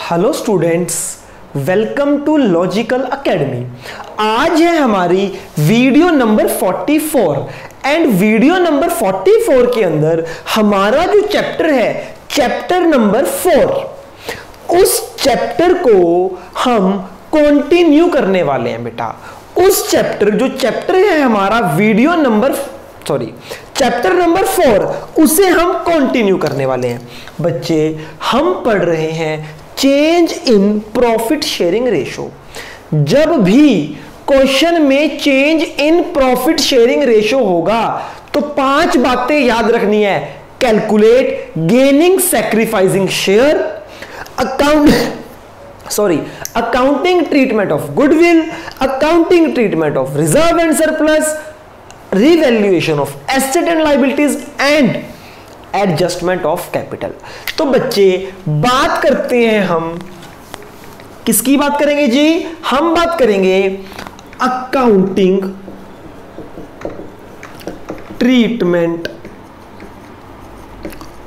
Hello students, welcome to Logical Academy. आज है हमारी video number 44 and video number 44 के अंदर हमारा जो चैप्टर है चैप्टर नंबर 4, उस चैप्टर को हम कंटिन्यू करने वाले हैं बेटा। उस चैप्टर है हमारा चैप्टर नंबर 4, उसे हम कंटिन्यू करने वाले हैं। बच्चे, हम पढ़ रहे हैं change in profit sharing ratio. जब भी क्वेश्चन में change in profit sharing ratio होगा तो 5 बातें याद रखनी है। Calculate gaining sacrificing share, accounting treatment of goodwill, accounting treatment of reserve and surplus, revaluation of asset and liabilities and adjustment of capital. तो बच्चे, बात करते हैं हम किसकी बात करेंगे जी? हम बात करेंगे accounting treatment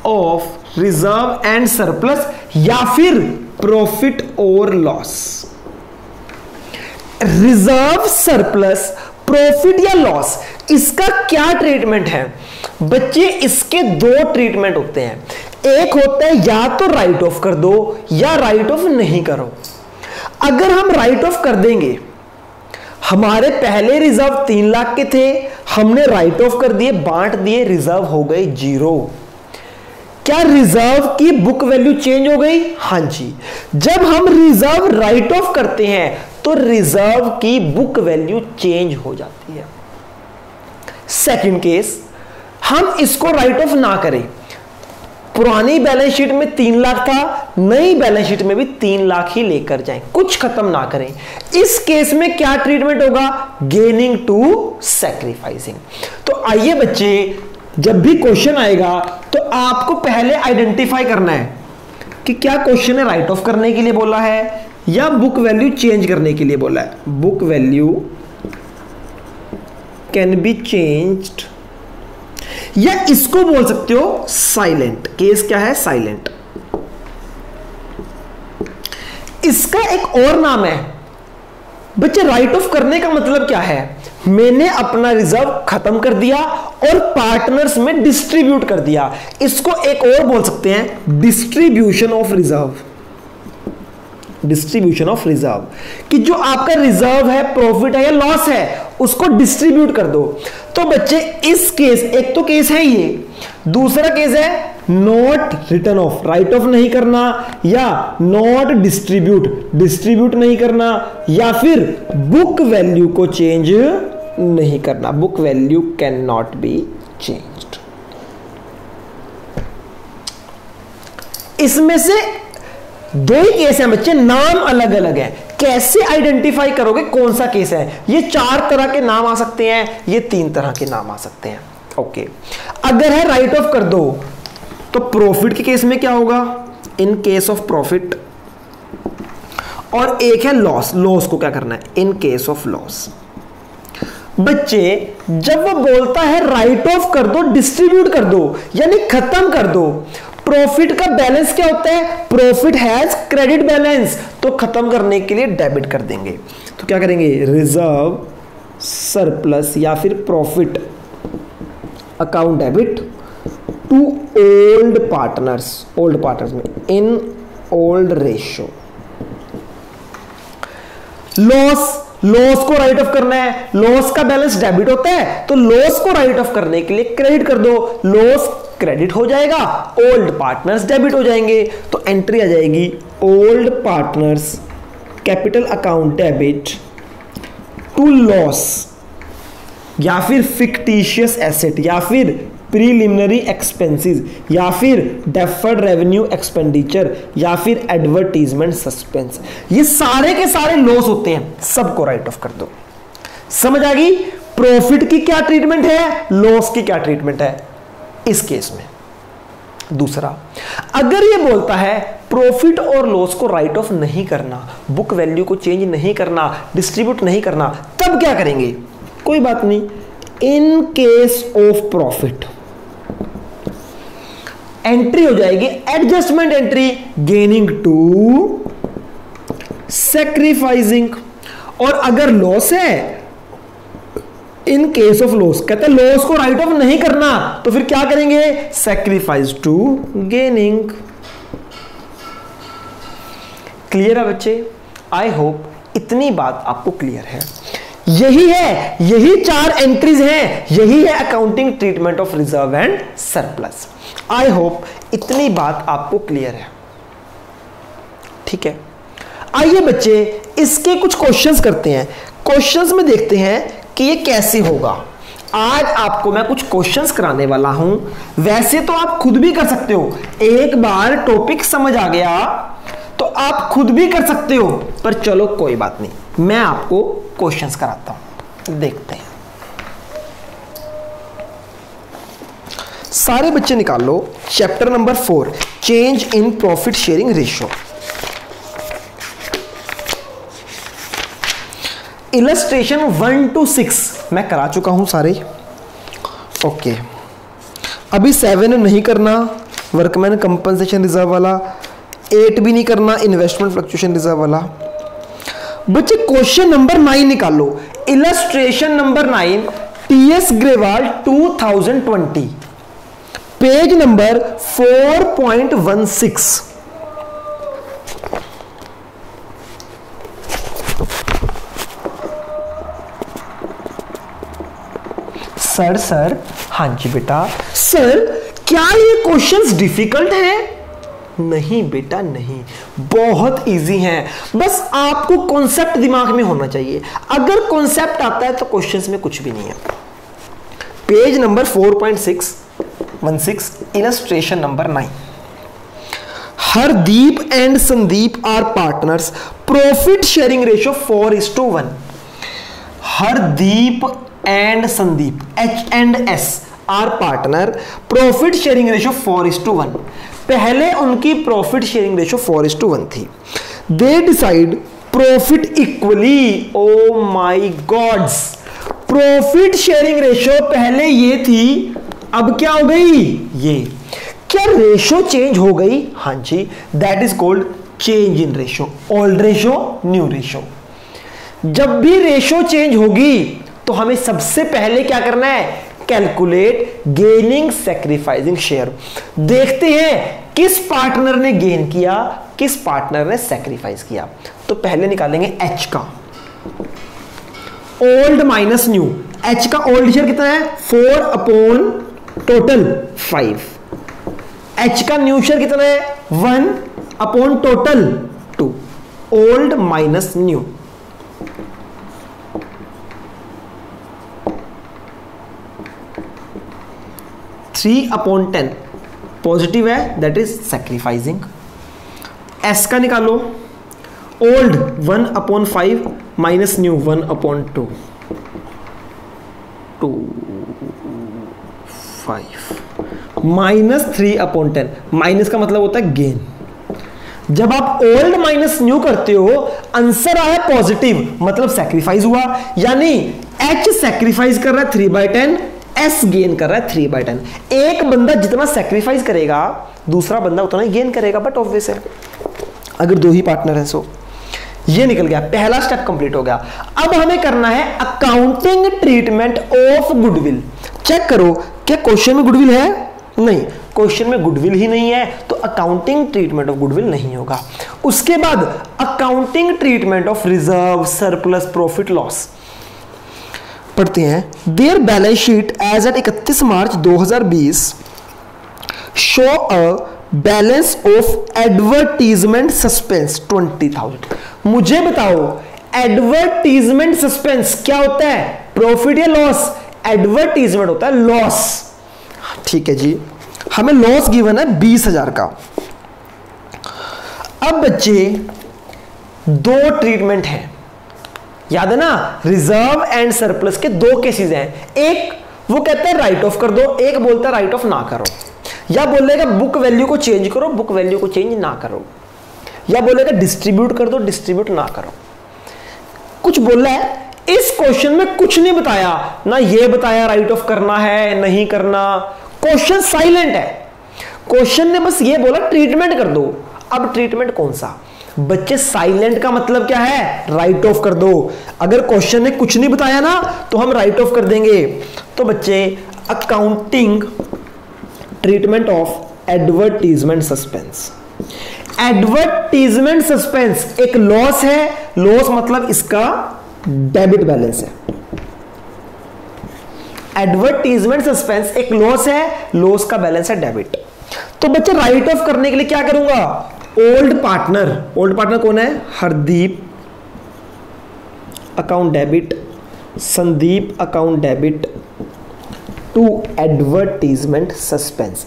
of reserve and surplus या फिर प्रॉफिट और लॉस। रिजर्व, सरप्लस, प्रॉफिट या लॉस, इसका क्या ट्रीटमेंट है बच्चे? इसके 2 ट्रीटमेंट होते हैं। एक होता है या तो राइट ऑफ कर दो या राइट ऑफ नहीं करो। अगर हम राइट ऑफ कर देंगे, हमारे पहले रिजर्व 3 लाख के थे, हमने राइट ऑफ कर दिए, बांट दिए, रिजर्व हो गए 0। क्या रिजर्व की बुक वैल्यू चेंज हो गई? हां जी। जब हम रिजर्व राइट ऑफ करते हैं तो रिजर्व की बुक वैल्यू चेंज हो जाती है। सेकंड केस, हम इसको राइट ऑफ ना करें, पुरानी बैलेंस शीट में 3 लाख था, नई बैलेंस शीट में भी 3 लाख ही लेकर जाएं, कुछ खत्म ना करें। इस केस में क्या ट्रीटमेंट होगा? Gaining to sacrificing. तो आइए बच्चे, जब भी क्वेश्चन आएगा तो आपको पहले आइडेंटिफाई करना है कि क्या क्वेश्चन है राइट ऑफ करने के लिए बोला है या बुक वैल्यू चेंज करने के लिए बोला है। Book value can be changed, या इसको बोल सकते हो साइलेंट। केस क्या है? साइलेंट। इसका एक और नाम है बच्चे, राइट ऑफ करने का मतलब क्या है? मैंने अपना रिजर्व खत्म कर दिया और पार्टनर्स में डिस्ट्रीब्यूट कर दिया। इसको एक और बोल सकते हैं distribution of reserve. Distribution of reserve, कि जो आपका रिजर्व है, प्रॉफिट है या लॉस है, उसको डिस्ट्रीब्यूट कर दो। तो बच्चे, इस केस, एक तो केस है ये, दूसरा केस है not return of, right of नहीं करना, या नॉट डिस्ट्रीब्यूट नहीं करना, या फिर बुक वैल्यू को चेंज नहीं करना। Book value can not be changed. इसमें से 2 ही केस हैं बच्चे, नाम अलग अलग है। कैसे आइडेंटिफाई करोगे कौन सा केस है? ये 4 तरह के नाम आ सकते हैं, ये 3 तरह के नाम आ सकते हैं। ओके, अगर है राइट ऑफ कर दो तो प्रॉफिट के केस में क्या होगा? इन केस ऑफ प्रॉफिट। और एक है लॉस। लॉस को क्या करना है? इन केस ऑफ लॉस। बच्चे, जब वो बोलता है राइट ऑफ कर दो, डिस्ट्रीब्यूट कर दो, यानी खत्म कर दो, प्रॉफिट का बैलेंस क्या होता है? प्रॉफिट हैज क्रेडिट बैलेंस, तो खत्म करने के लिए डेबिट कर देंगे। तो क्या करेंगे? रिजर्व, सरप्लस या फिर profit account debit to old partners में इन ओल्ड रेशियो। लॉस को राइट ऑफ करना है, लॉस का बैलेंस डेबिट होता है, तो लॉस को राइट ऑफ करने के लिए क्रेडिट कर दो, लॉस क्रेडिट हो जाएगा, ओल्ड पार्टनर्स डेबिट हो जाएंगे। तो एंट्री आ जाएगी old partners capital account debit to loss, या फिर फिक्टिशियस एसेट, या फिर प्रीलिमिनरी एक्सपेंसेस, या फिर डेफर्ड रेवेन्यू एक्सपेंडिचर, या फिर एडवर्टीजमेंट सस्पेंस। ये सारे के सारे लॉस होते हैं, सबको राइट ऑफ कर दो। समझ आ गई? प्रॉफिट की क्या ट्रीटमेंट है, लॉस की क्या ट्रीटमेंट है इस केस में। दूसरा, अगर ये बोलता है प्रॉफिट और लॉस को राइट ऑफ नहीं करना, बुक वैल्यू को चेंज नहीं करना, डिस्ट्रीब्यूट नहीं करना, तब क्या करेंगे? कोई बात नहीं, in case of profit entry हो जाएगी adjustment entry, gaining to sacrificing, और अगर लॉस है, इन केस ऑफ लॉस, कहते हैं लॉस को राइट ऑफ नहीं करना, तो फिर क्या करेंगे, सैक्रिफाइस टू गेनिंग। क्लियर है बच्चे? आई होप इतनी बात आपको क्लियर है। यही है, यही 4 एंट्रीज हैं, यही है accounting treatment of reserve and surplus. I hope इतनी बात आपको क्लियर है। ठीक है, आइए बच्चे इसके कुछ क्वेश्चंस करते हैं। क्वेश्चंस में देखते हैं कि ये कैसे होगा। आज आपको मैं कुछ क्वेश्चंस कराने वाला हूं, वैसे तो आप खुद भी कर सकते हो, एक बार टॉपिक समझ आ गया तो आप खुद भी कर सकते हो, पर चलो कोई बात नहीं, मैं आपको क्वेश्चंस कराता हूं, देखते हैं। सारे बच्चे निकाल लो chapter number 4, change in profit sharing ratio. Illustration 1 to 6 मैं करा चुका हूं सारे। ओके, अभी 7 नहीं करना, वर्कमैन कंपनसेशन रिजर्व वाला, 8 भी नहीं करना, इन्वेस्टमेंट फ्लक्चुएशन रिजर्व वाला। बच्चे क्वेश्चन नंबर 9 निकाल लो। Illustration number 9, TS Grewal 2020, page number 4.16। Sir हाँ जी बेटा। सर क्या ये क्वेश्चंस डिफिकल्ट हैं? नहीं बेटा नहीं, बहुत इजी हैं, बस आपको कॉन्सेप्ट दिमाग में होना चाहिए। अगर कॉन्सेप्ट आता है तो क्वेश्चंस में कुछ भी नहीं है। Page number 4.16, illustration number 9। Hardeep and Sandeep are partners, profit sharing ratio 4:1। Hardeep and Sandeep, H&S are partner, profit sharing ratio 4:1। पहले उनकी प्रॉफिट शेयरिंग रेशियो 4:1 थी। They decide profit equally. Oh my gods, profit sharing ratio पहले ये थी, अब क्या हो गई ये? क्या रेशियो चेंज हो गई? हाँ जी, that is called change in ratio. Old ratio, new ratio. जब भी रेशियो चेंज होगी तो हमें सबसे पहले क्या करना है? Calculate gaining sacrificing share. देखते हैं किस पार्टनर ने गेन किया, किस पार्टनर ने सैक्रिफाइस किया। तो पहले निकालेंगे एच का, ओल्ड माइनस न्यू। एच का ओल्ड शेयर कितना है? 4 टोटल 5। एच का न्यू शेयर कितना है? 1 total 2। Old minus new. 3/10 positive है, दैट इज सैक्रिफाइसिंग। एस का निकालो, old 1/5 minus new 1/2, 5 minus 3/10। Minus का मतलब होता है गेन। जब आप ओल्ड माइनस न्यू करते हो, आंसर आया पॉजिटिव, मतलब सैक्रिफाइस हुआ, यानी एच सैक्रिफाइस कर रहा है 3/10, एस गेन कर रहा है 3/10। एक बंदा जितना सैक्रिफाइस करेगा दूसरा बंदा उतना ही गेन करेगा, बट ऑब्वियस है अगर 2 ही पार्टनर है। सो ये निकल गया, पहला स्टेप कंप्लीट हो गया। अब हमें करना है accounting treatment of goodwill. Check करो क्या क्वेश्चन में गुडविल है? नहीं, क्वेश्चन में गुडविल ही नहीं है, तो अकाउंटिंग ट्रीटमेंट ऑफ गुडविल नहीं होगा। उसके बाद accounting treatment of reserve, surplus, profit, loss पढ़ते हैं। Their balance sheet as at 31 March 2020 show a balance of advertisement suspense 20,000। मुझे बताओ एडवर्टीजमेंट सस्पेंस क्या होता है? प्रॉफिट या लॉस? एडवर्टीजमेंट होता है लॉस। ठीक है जी, हमें लॉस गिवन है 20,000 का। अब बच्चे 2 ट्रीटमेंट है, याद है ना, रिजर्व एंड सरप्लस के 2 केसेस हैं। एक वो कहता है राइट ऑफ कर दो, एक बोलता है राइट ऑफ ना करो, या बोलेगा बुक वैल्यू को चेंज करो, बुक वैल्यू को चेंज ना करो, या बोलेगा डिस्ट्रीब्यूट कर दो, डिस्ट्रीब्यूट ना करो। कुछ बोला है, इस क्वेश्चन में कुछ नहीं बताया, ना ये बताया राइट ऑफ करना है नहीं करना, क्वेश्चन साइलेंट है। क्वेश्चन ने बस ये बोला ट्रीटमेंट कर दो। अब ट्रीटमेंट कौन सा? बच्चे साइलेंट का मतलब क्या है, राइट ऑफ कर दो। अगर क्वेश्चन ने कुछ नहीं बताया ना तो हम राइट ऑफ कर देंगे। तो बच्चे accounting treatment of advertisement suspense. Advertisement suspense एक लॉस है, लॉस मतलब इसका डेबिट बैलेंस है। एडवर्टीजमेंट सस्पेंस एक लॉस है, लॉस का बैलेंस है डेबिट। तो बच्चे राइट ऑफ करने के लिए क्या करूंगा, ओल्ड पार्टनर कौन है, Hardeep account debit, Sandeep account debit to advertisement suspense.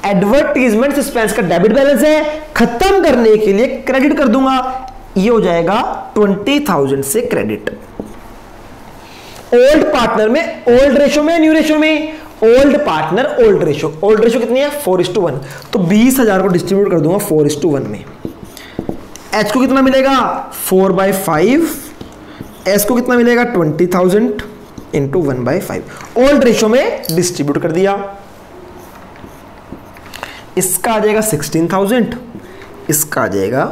Advertisement suspense का डेबिट बैलेंस है, खत्म करने के लिए क्रेडिट कर दूंगा, ये हो जाएगा 20,000 से क्रेडिट। ओल्ड पार्टनर में ओल्ड रेशो में न्यू रेशो में, ओल्ड पार्टनर ओल्ड रेशो कितनी है 4:1, तो 20,000 को डिस्ट्रीब्यूट कर दूंगा 4:1 में। एच को कितना मिलेगा 4/5, एस को कितना मिलेगा 20,000 इंटू 1/5। ओल्ड रेशो में डिस्ट्रीब्यूट कर दिया, इसका आ जाएगा 16,000, इसका आ जाएगा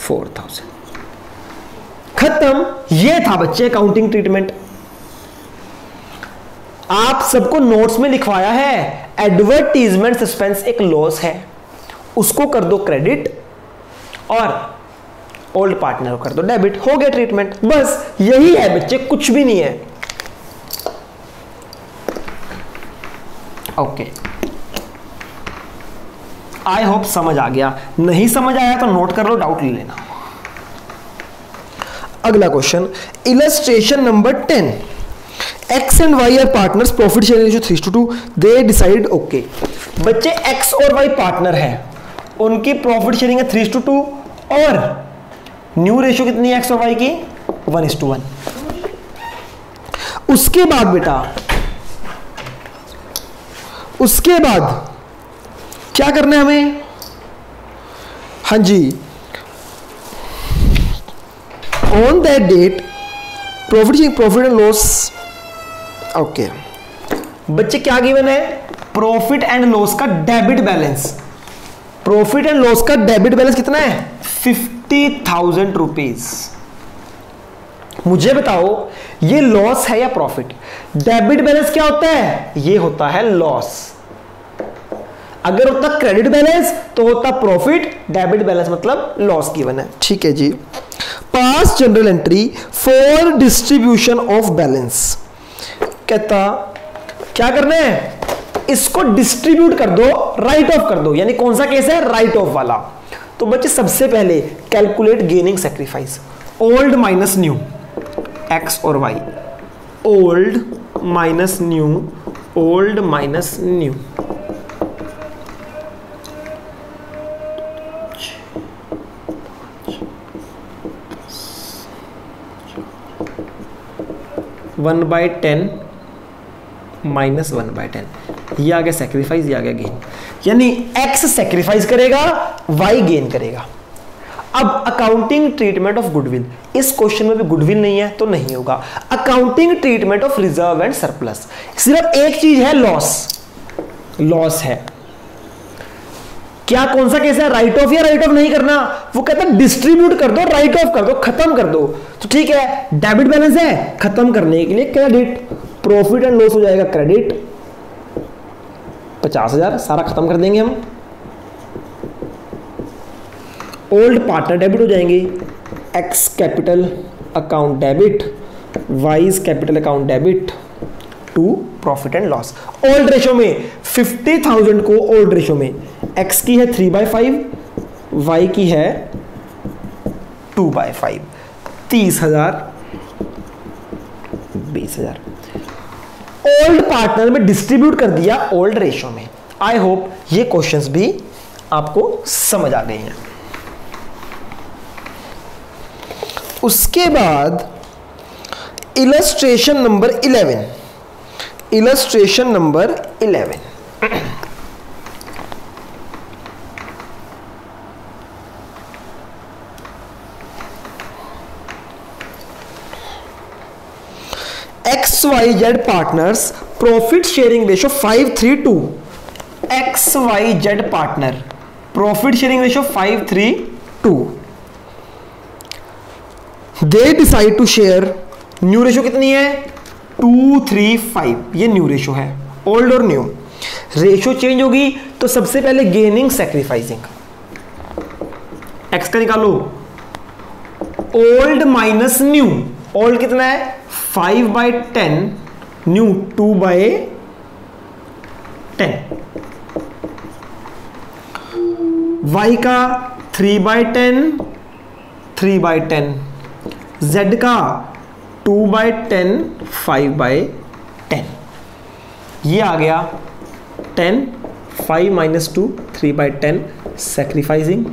4,000। खत्म। ये था बच्चे अकाउंटिंग ट्रीटमेंट। आप सबको नोट्स में लिखवाया है एडवर्टीजमेंट सस्पेंस एक लॉस है, उसको कर दो क्रेडिट और ओल्ड पार्टनर को कर दो डेबिट, हो गया ट्रीटमेंट। बस यही है बच्चे, कुछ भी नहीं है। ओके, आई होप समझ आ गया। नहीं समझ आया तो नोट कर लो, डाउट ले लेना। अगला question, illustration number 10। X and Y are partners, profit sharing ratio 3:2, they decide okay। बच्चे X और Y पार्टनर है, उनकी प्रॉफिट शेयरिंग है 3:2 और न्यू रेशियो कितनी है X और Y की 1:1। उसके बाद बेटा, उसके बाद क्या करना है हमें, हाँ जी, on that date profit and loss. Okay बच्चे क्या गिवन है, प्रॉफिट एंड लॉस का debit balance. Profit and loss का डेबिट बैलेंस कितना है 50,000 रुपीज। मुझे बताओ ये लॉस है या प्रॉफिट। डेबिट बैलेंस क्या होता है, ये होता है लॉस। अगर होता क्रेडिट बैलेंस तो होता प्रॉफिट, डेबिट बैलेंस मतलब लॉस गिवन है। ठीक है जी। Pass journal entry for distribution of balance. कहता क्या करना है, इसको डिस्ट्रीब्यूट कर दो, राइट ऑफ कर दो, यानी कौन सा केस है, राइट ऑफ वाला। तो बच्चे सबसे पहले calculate gaining sacrifice, old minus new X और Y, old minus new, old minus new. One by 10 minus 1/10, ये आ गया सेक्रीफाइस, ये आ गया गेन। यानी एक्स सेक्रीफाइस करेगा, वाई गेन करेगा। अब अकाउंटिंग ट्रीटमेंट ऑफ गुडविल, इस क्वेश्चन में भी गुडविल नहीं है तो नहीं होगा। Accounting treatment of reserve and surplus, सिर्फ एक चीज है लॉस, लॉस है। क्या कौन सा केस है, राइट ऑफ या राइट ऑफ नहीं करना, वो कहता है डिस्ट्रीब्यूट कर दो, राइट ऑफ कर दो, खत्म कर दो। तो ठीक है, डेबिट बैलेंस है, खत्म करने के लिए क्रेडिट, प्रॉफिट एंड लॉस हो जाएगा क्रेडिट 50,000, सारा खत्म कर देंगे हम। ओल्ड पार्टनर डेबिट हो जाएंगे, X capital account debit, Y's capital account debit to profit and loss. Old ratio में 50,000 को ओल्ड रेशो में एक्स की है 3/5, वाई की है 2/5, 30,000, 20,000। ओल्ड पार्टनर में डिस्ट्रीब्यूट कर दिया ओल्ड रेशो में। आई होप ये क्वेश्चंस भी आपको समझ आ गए हैं। उसके बाद illustration number 11, illustration number 11। XYZ partners profit sharing ratio 5:3:2। XYZ partner profit sharing ratio 5:3:2। They decide to share, new ratio कितनी है 2:3:5, ये न्यू रेशो है, ओल्ड और न्यू। रेशो चेंज होगी तो सबसे पहले गेनिंग सैक्रिफाइसिंग, एक्स का निकालो, ओल्ड माइनस न्यू, ओल्ड कितना है 5/10, न्यू 2/10, y का 3/10, 3/10, z का 2/10, 5/10, ये आ गया 10, 5 - 2, 3/10 सैक्रिफाइसिंग,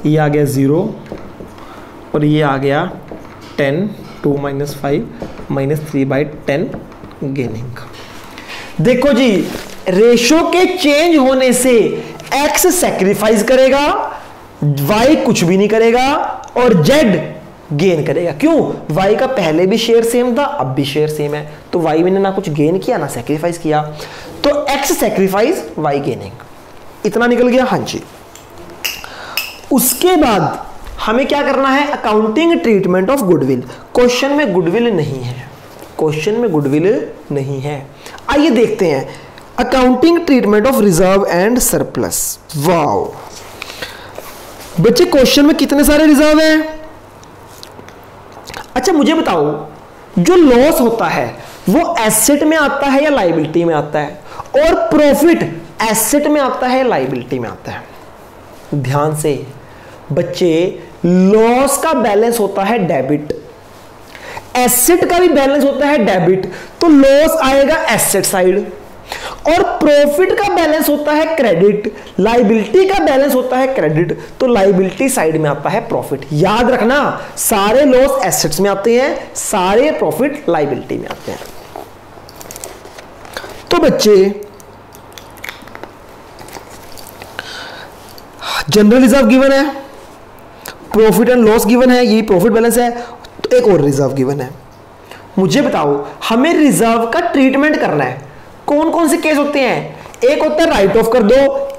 ये आ गया 0 और ये आ गया 10, 2 - 5 - 3/10 गेनिंग। देखो जी, रेशो के चेंज होने से x सैक्रिफाइस करेगा, y कुछ भी नहीं करेगा और z गेन करेगा। क्यों? y का पहले भी शेयर सेम था, अब भी शेयर सेम है, तो y ने ना कुछ गेन किया ना सैक्रिफाइस किया, तो x सैक्रिफाइस y गेनिंग, इतना निकल गया। हाँ जी, उसके बाद हमें क्या करना है, accounting treatment of goodwill. Question में गुडविल नहीं है, क्वेश्चन में गुडविल नहीं है। आइए देखते हैं accounting treatment of reserve and surplus. Wow बच्चे, क्वेश्चन में कितने सारे रिजर्व हैं? अच्छा मुझे बताओ, जो लॉस होता है वो एसेट में आता है या लायबिलिटी में आता है, और प्रॉफिट एसेट में आता है या लायबिलिटी में आता है? ध्यान से बच्चे, लॉस का बैलेंस होता है डेबिट, एसेट का भी बैलेंस होता है डेबिट, तो लॉस आएगा एसेट साइड, और प्रॉफिट का बैलेंस होता है क्रेडिट, लायबिलिटी का बैलेंस होता है क्रेडिट, तो लायबिलिटी साइड में आता है प्रॉफिट। याद रखना, सारे लॉस एसेट्स में आते हैं, सारे प्रॉफिट लायबिलिटी में आते हैं। तो बच्चे, जनरल रिजर्व गिवन है, प्रॉफिट एंड लॉस गिवन है, ये प्रॉफिट बैलेंस है, तो एक और रिजर्व गिवन है। मुझे बताओ, हमें रिजर्व का ट्रीटमेंट करना है। कौन कौन से केस होते हैं? एक होता है राइट ऑफ कर दो,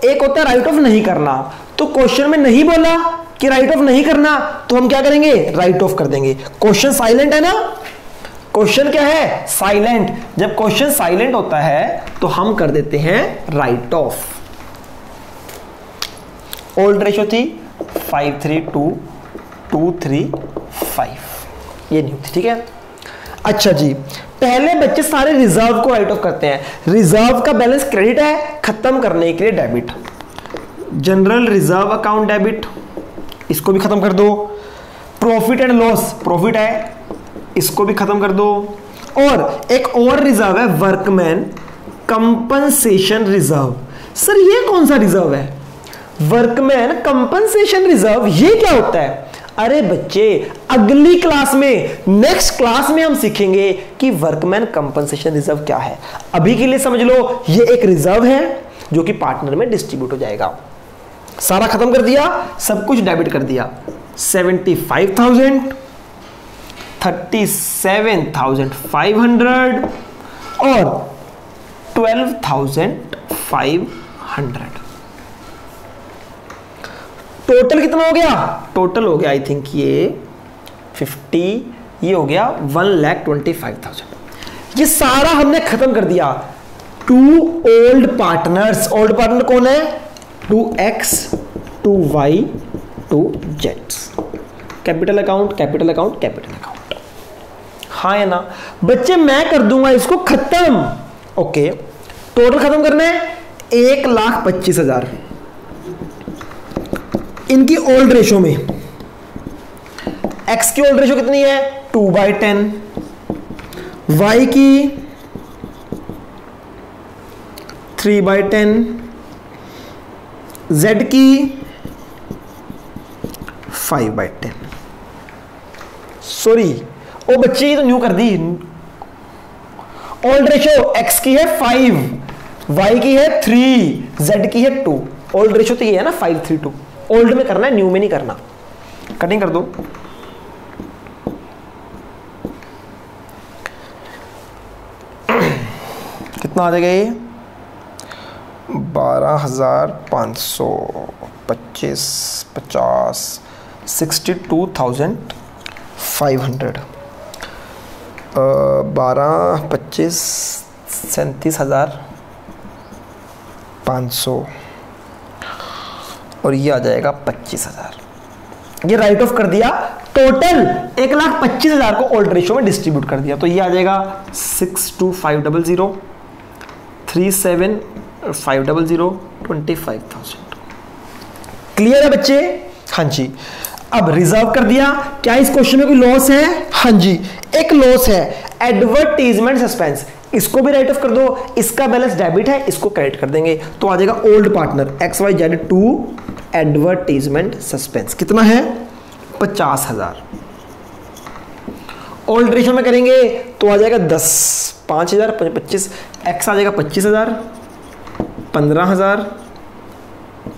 एक होता है राइट ऑफ नहीं करना। तो क्वेश्चन में नहीं बोला कि राइट ऑफ नहीं करना, तो हम क्या करेंगे, राइट ऑफ कर देंगे। क्वेश्चन साइलेंट है ना, क्वेश्चन क्या है, साइलेंट। जब क्वेश्चन साइलेंट होता है तो हम कर देते हैं राइट ऑफ। ओल्ड रेशो थी 5:3:2, 2:3:5, ये न्यू थी, ठीक है। अच्छा जी, पहले बच्चे सारे रिजर्व को राइट ऑफ करते हैं। रिजर्व का बैलेंस क्रेडिट है, खत्म करने के लिए debit, general reserve account debit, इसको भी खत्म कर दो। प्रॉफिट एंड लॉस, प्रॉफिट है, इसको भी खत्म कर दो। और एक और रिजर्व है वर्कमैन कंपनसेशन रिजर्व। सर ये कौन सा रिजर्व है, वर्कमैन कंपनसेशन रिजर्व, ये क्या होता है? अरे बच्चे, अगली क्लास में, नेक्स्ट क्लास में हम सीखेंगे कि वर्कमैन कंपनसेशन रिजर्व क्या है। अभी के लिए समझ लो ये एक रिजर्व है जो कि पार्टनर में डिस्ट्रीब्यूट हो जाएगा। सारा खत्म कर दिया, सब कुछ डेबिट कर दिया। 75,000, 37,500 और 12,500। टोटल कितना हो गया? टोटल हो गया आई थिंक ये 50, ये हो गया 1,25,000। ये सारा हमने खत्म कर दिया। 2 ओल्ड पार्टनर्स, ओल्ड पार्टनर कौन है? 2x, 2y, 2z। Capital account, capital account, capital account, हाँ या ना? बच्चे मैं कर दूंगा इसको खत्म। ओके, टोटल खत्म करना है 1,25,000 इनकी ओल्ड रेशो में। x की ओल्ड रेशो कितनी है? 2/10, y की 3/10, z की 5/10। सॉरी ओ बच्चे, ये तो न्यू कर दी। ओल्ड रेशो x की है 5, y की है 3, z की है 2। ओल्ड रेशो तो ये है ना 5:3:2। ओल्ड में करना है, न्यू में नहीं करना। कटिंग कर दो। कितना आ जाएगा ये? 12,500, 25, 50, 62,000 500 12 25 37,500 और ये आ जाएगा 25,000। ये राइट ऑफ कर दिया, टोटल 1,25,000 को ओल्ड रेशियो में डिस्ट्रीब्यूट कर दिया। तो ये आ जाएगा 62,500 37,500 25,000। क्लियर है बच्चे? हाँ जी। अब रिजर्व कर दिया। क्या इस क्वेश्चन में कोई लॉस है? हाँ जी, एक लॉस है, एडवर्टीजमेंट सस्पेंस। इसको भी राइट ऑफ कर दो, इसका बैलेंस डेबिट है, इसको क्रेडिट कर देंगे तो आ जाएगा old partner XYZ to advertisement suspense. कितना है? 50,000। ओल्ड रेशियो में करेंगे तो आ जाएगा 10 5,000 25 एक्स आ जाएगा 25,000 15,000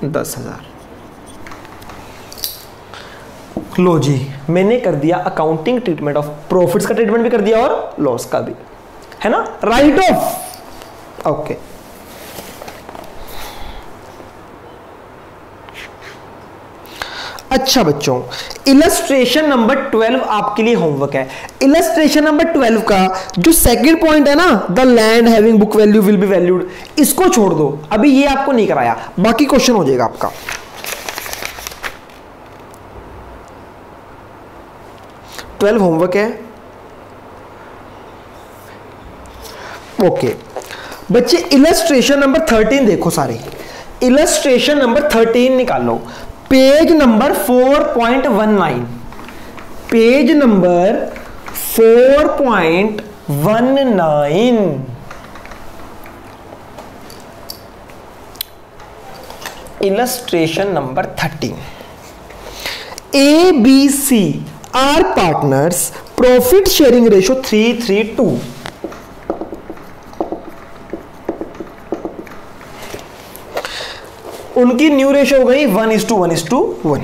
10,000। लो जी, मैंने कर दिया अकाउंटिंग ट्रीटमेंट ऑफ प्रॉफिट्स का ट्रीटमेंट भी कर दिया और लॉस का भी, है ना, राइट ऑफ। ओके, अच्छा बच्चों, इलस्ट्रेशन नंबर 12 आपके लिए होमवर्क है। इलस्ट्रेशन नंबर 12 का जो सेकंड पॉइंट है ना, the land having book value will be valued, इसको छोड़ दो, अभी ये आपको नहीं कराया, बाकी क्वेश्चन हो जाएगा आपका। 12 होमवर्क है। ओके बच्चे, इलस्ट्रेशन नंबर 13 देखो सारे। इलस्ट्रेशन नंबर 13 निकालो, page number 4.19, page number 4.19। Illustration number 13। ABC are partners, profit sharing ratio 3:3:2। उनकी न्यू रेशियो हो गई 1:1:1।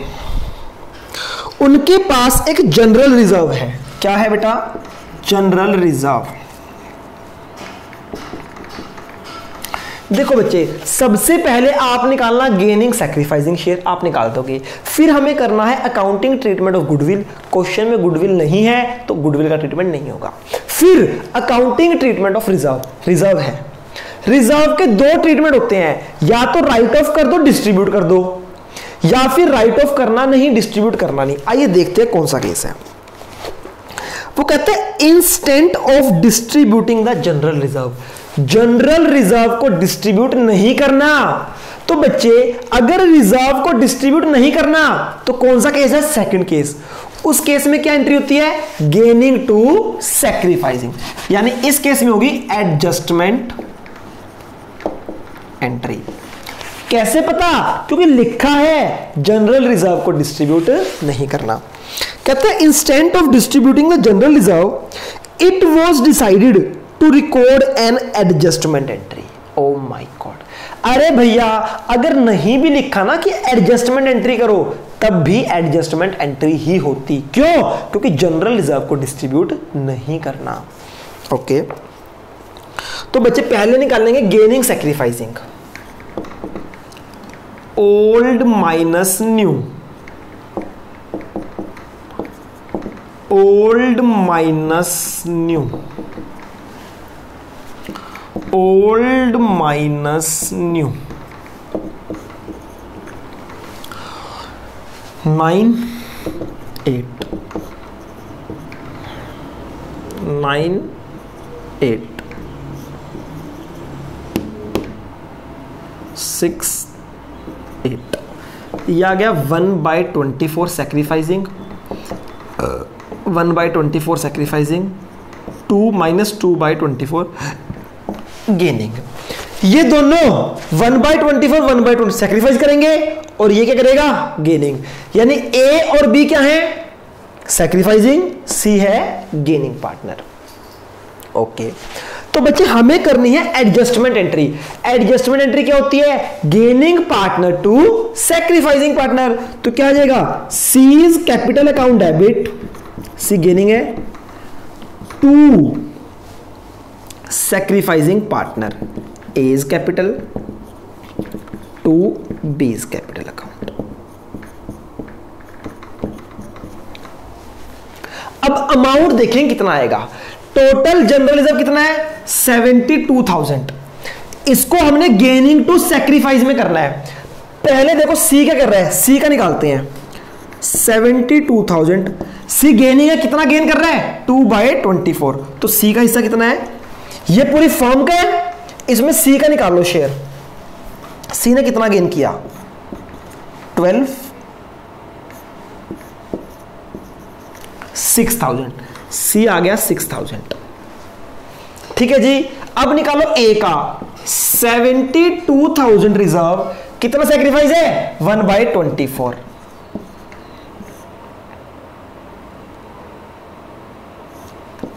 उनके पास एक जनरल रिजर्व है। क्या है बेटा? General reserve. देखो बच्चे, सबसे पहले आप निकालना गेनिंग सैक्रिफाइसिंग शेयर, आप निकाल दोगे। फिर हमें करना है accounting treatment of goodwill. Question में गुडविल नहीं है तो गुडविल का ट्रीटमेंट नहीं होगा। फिर accounting treatment of reserve, reserve है। रिजर्व के दो ट्रीटमेंट होते हैं, या तो राइट ऑफ कर दो, डिस्ट्रीब्यूट कर दो, या फिर राइट ऑफ करना नहीं, डिस्ट्रीब्यूट करना नहीं। आइए देखते हैं कौन सा केस है। वो कहते हैं instead of distributing the general reserve. General reserve को डिस्ट्रीब्यूट नहीं करना। तो बच्चे, अगर रिजर्व को डिस्ट्रीब्यूट नहीं करना तो कौन सा केस है? Second case. उस केस में क्या एंट्री होती है? गेनिंग टू सैक्रिफाइसिंग, यानी इस केस में होगी एडजस्टमेंट एंट्री। कैसे पता? क्योंकि लिखा है जनरल रिजर्व को डिस्ट्रीब्यूट नहीं करना। कहते हैं instead of distributing the general reserve it was decided to record an adjustment entry. Oh my god, अरे भैया, अगर नहीं भी लिखा ना कि एडजस्टमेंट एंट्री करो, तब भी एडजस्टमेंट एंट्री ही होती। क्यों? क्योंकि जनरल रिजर्व को डिस्ट्रीब्यूट नहीं करना। ओके, तो बच्चे पहले निकाल लेंगे gaining sacrificing. Old minus new, old minus new, old minus new. 9 8 9 8 6 8। यह आ गया 1/24 सैक्रिफाइसिंग, 1/24 सैक्रिफाइसिंग, 2 - 2/24 गेनिंग। ये दोनों 1/24 1/20 सैक्रिफाइस करेंगे और ये क्या करेगा? गेनिंग। यानी ए और बी क्या है? सैक्रिफाइसिंग, सी है गेनिंग पार्टनर। ओके, तो बच्चे हमें करनी है एडजस्टमेंट एंट्री। एडजस्टमेंट एंट्री क्या होती है? Gaining partner to sacrificing partner. तो क्या आ जाएगा? C is capital account debit, C gaining है, to sacrificing partner A is capital, to B is capital account. अब अमाउंट देखें कितना आएगा। टोटल जनरल रिजर्व कितना है 72,000। इसको हमने गेनिंग टू सैक्रिफाइस में करना है। पहले देखो सी क्या कर रहा है, सी का निकालते हैं। 72,000 सी गेनिंग है, कितना गेन कर रहा है 2/24। तो सी का हिस्सा कितना है, ये पूरी फर्म का है, इसमें सी का निकाल लो शेयर। सी ने कितना गेन किया 12 6,000। सी आ गया 6,000। ठीक है जी। अब निकालो ए का 72,000 रिजर्व, कितना सैक्रिफाइस है 1/24।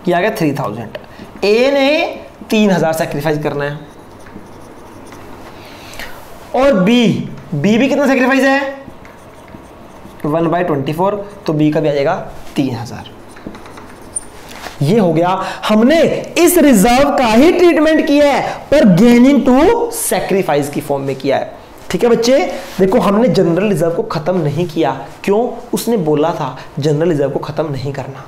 ये आ गया 3,000। ए ने 3,000 सैक्रिफाइस करना है और बी भी कितना सैक्रिफाइस है 1/24। तो बी का भी आ जाएगा 3,000। ये हो गया, हमने इस रिजर्व का ही ट्रीटमेंट किया है पर गेनिंग टू सैक्रिफाइस की फॉर्म में किया है। ठीक है बच्चे, देखो हमने जनरल रिजर्व को खत्म नहीं किया। क्यों, उसने बोला था जनरल रिजर्व को खत्म नहीं करना,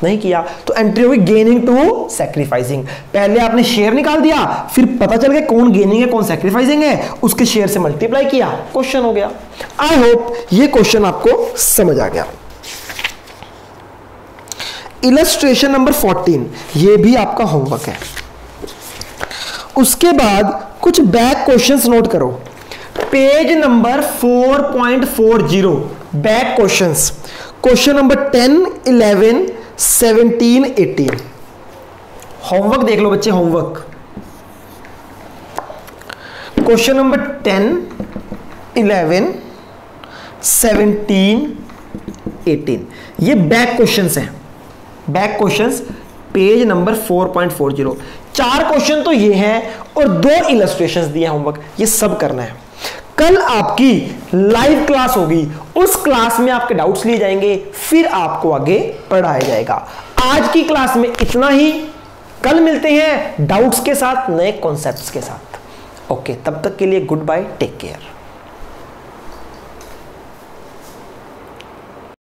नहीं किया। तो एंट्री होगी गेनिंग टू सैक्रिफाइसिंग। पहले आपने शेयर निकाल दिया, फिर पता चल गया कौन गेनिंग है कौन सैक्रिफाइसिंग है, उसके शेयर से मल्टीप्लाई किया, क्वेश्चन हो गया। आई होप ये क्वेश्चन आपको समझ आ गया। इलस्ट्रेशन नंबर 14, ये भी आपका होमवर्क है। उसके बाद कुछ बैक क्वेश्चंस नोट करो। Page number 4.40 back questions. Question number 10, 11, 17, 18। Homework देख लो बच्चे, होमवर्क। क्वेश्चन नंबर 10, 11, 17, 18 ये बैक क्वेश्चंस हैं। Back questions page number 4.40। 4 question तो ये हैं और 2 इलस्ट्रेशंस दिए होमवर्क, ये सब करना है। कल आपकी लाइव क्लास होगी, उस क्लास में आपके डाउट्स लिए जाएंगे, फिर आपको आगे पढ़ाया जाएगा। आज की क्लास में इतना ही, कल मिलते हैं डाउट्स के साथ, नए कॉन्सेप्ट्स के साथ। ओके, तब तक के लिए गुड बाय, टेक केयर।